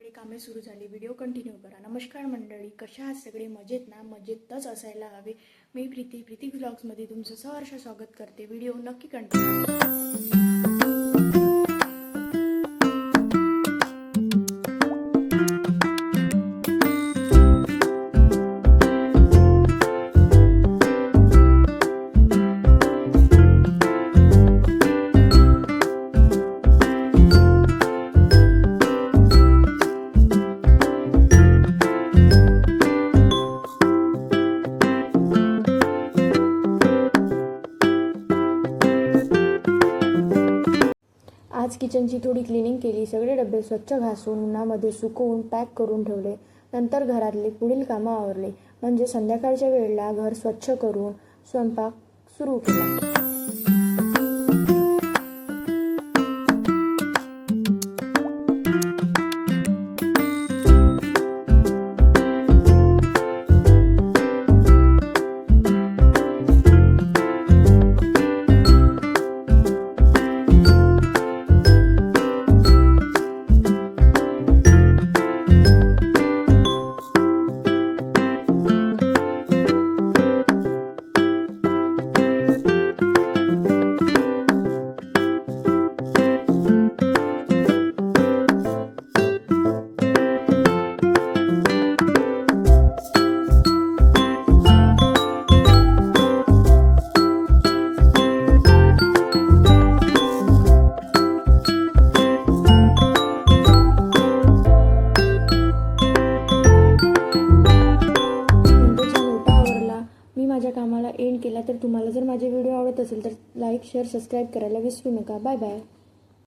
आपली कामे सुरू झाली. व्हिडिओ कंटिन्यू करा. नमस्कार मंडळी, कशा आहात सगळे? मजेत ना? मजेतच असायला हवे. मी प्रीती व्लॉग्समध्ये तुमचं सहर्ष स्वागत करते. व्हिडिओ नक्की कंटिन्यू. आज किचनची थोडी क्लिनिंग केली. सगळे डबे स्वच्छ घासून उन्हामध्ये सुकवून पॅक करून ठेवले. नंतर घरातले पुढील कामं आवरले. म्हणजे संध्याकाळच्या वेळेला घर स्वच्छ करून स्वयंपाक सुरू केला. माझ्या कामाला एंड केला. तर तुम्हाला जर माझे व्हिडिओ आवडत असेल तर लाईक, शेअर, सबस्क्राईब करायला विसरू नका. Bye bye.